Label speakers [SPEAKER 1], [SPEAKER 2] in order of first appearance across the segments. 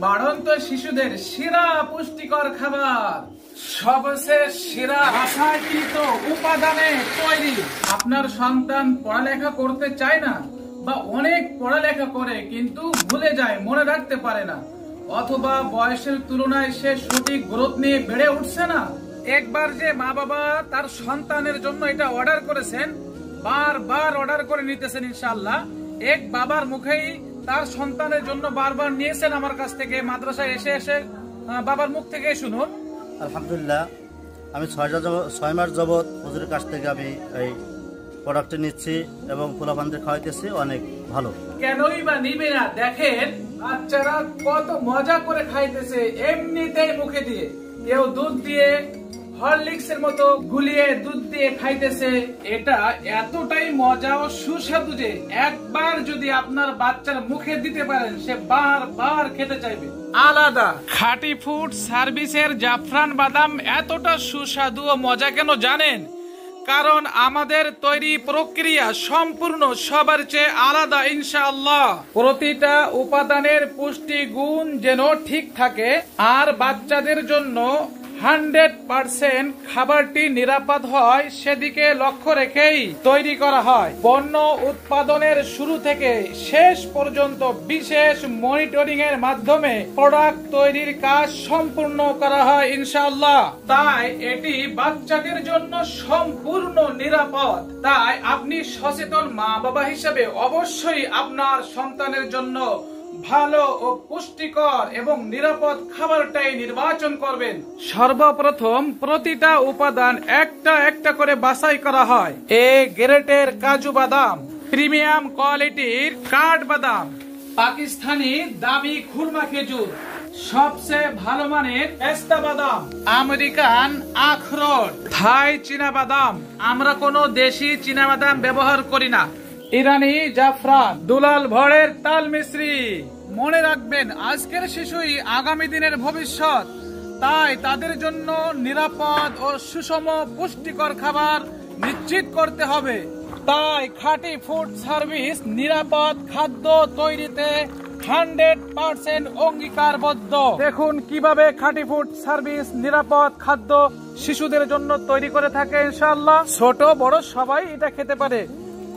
[SPEAKER 1] বাড়ন্ত শিশুদের সেরা পুষ্টিকর খাবার, সবশেষ সেরা রাসায়নিক উপাদানে তৈরি। আপনার সন্তান পড়ালেখা করতে চায় না বা অনেক পড়ালেখা করে কিন্তু ভুলে যায়, মনে রাখতে পারে না, অথবা বয়সের তুলনায় সে সঠিক গ্রোথ নিয়ে বেড়ে উঠছে না। একবার যে মা বাবা তার সন্তানের জন্য এটা অর্ডার করেছেন, বারবার অর্ডার করে নিতেছেন, ইনশাআল্লাহ এক বাবার মুখেই তার সন্তানের জন্য বারবার নিয়েছেন আমার কাছ থেকে, মাদ্রাসায় এসে এসে বাবার মুখ থেকে শুনুন।
[SPEAKER 2] আলহামদুলিল্লাহ, আমি 6 মাস যাবৎ হুজুরের কাছ থেকে আমি এই প্রোডাক্টটি নিচ্ছি এবং পোলাপানদের খাওয়াইতেছি, অনেক ভালো।
[SPEAKER 1] কেনই বা নিবে না? দেখেন বাচ্চারা কত মজা করে খাইতেছে এমনিতেই মুখে দিয়ে। কেউ দুধ দিয়ে হরলিক্সের মতো গুলিয়ে দুধ দিয়ে খাইতেছে। এটা এতটাই মজা ও সুস্বাদু যে একবার যদি আপনার বাচ্চার মুখে দিতে পারেন সে বারবার খেতে চাইবে। আলাদা খাঁটি ফুড সার্ভিসের জাফরান বাদাম এতটা সুস্বাদু ও মজা কেন জানেন? কারণ আমাদের তৈরি প্রক্রিয়া সম্পূর্ণ সবার চেয়ে আলাদা, ইনশাআল্লাহ। প্রতিটা উপাদানের পুষ্টি গুণ যেন ঠিক থাকে আর বাচ্চাদের জন্য 100% খাবারটি নিরাপদ হয় সেদিকে লক্ষ্য রেখেই তৈরি করা হয়। পণ্য উৎপাদনের শুরু থেকে শেষ পর্যন্ত বিশেষ মনিটরিং এর মাধ্যমে প্রোডাক্ট তৈরির কাজ সম্পূর্ণ করা হয়, ইনশাআল্লাহ। তাই এটি বাচ্চাদের জন্য সম্পূর্ণ নিরাপদ। তাই আপনি সচেতন মা বাবা হিসেবে অবশ্যই আপনার সন্তানের জন্য ভালো ও পুষ্টিকর এবং নিরাপদ খাবারটাই নির্বাচন করবেন। সর্বপ্রথম প্রতিটা উপাদান একটা একটা করে বাছাই করা হয়। এ গ্রেডের কাজু বাদাম, প্রিমিয়াম কোয়ালিটির কাঠ বাদাম, পাকিস্তানি দামি খুরমা খেজুর, সবচেয়ে ভালো মানের পেস্তা বাদাম, আমেরিকান আখরোট, থাই চীনা বাদাম। আমরা কোনো দেশি চীনা বাদাম ব্যবহার করি না। ইরানি জাফরান, দুলাল ভরের তাল মিশ্রি। মনে রাখবেন, আজকের শিশুই আগামী দিনের ভবিষ্যৎ। তাই তাদের জন্য নিরাপদ ও সুষম পুষ্টিকর খাবার নিশ্চিত করতে হবে। তাই খাঁটি ফুড সার্ভিস নিরাপদ খাদ্য তৈরিতে 100% অঙ্গীকারবদ্ধ। দেখুন কিভাবে খাঁটি ফুড সার্ভিস নিরাপদ খাদ্য শিশুদের জন্য তৈরি করে থাকে, ইনশাআল্লাহ। ছোট বড় সবাই এটা খেতে পারে,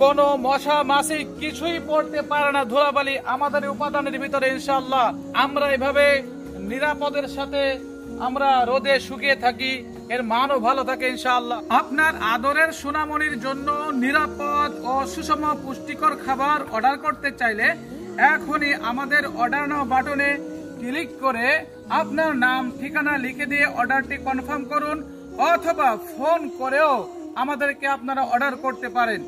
[SPEAKER 1] কোনো মশা মাছি কিছুই পড়তে পারে না, ধুলাবালি আমাদের উপাদানের ভিতরে, ইনশাআল্লাহ। আমরা এভাবে নিরাপদের সাথে আমরা রোদে শুকিয়ে থাকি, এর মানও ভালো থাকে, ইনশাআল্লাহ। আপনার আদরের সোনামণির জন্য নিরাপদ ও সুষম পুষ্টিকর খাবার অর্ডার করতে চাইলে এখনই আমাদের অর্ডার নাও বাটনে ক্লিক করে আপনার নাম ঠিকানা লিখে দিয়ে অর্ডারটি কনফার্ম করুন, অথবা ফোন করেও আমাদেরকে আপনারা অর্ডার করতে পারেন।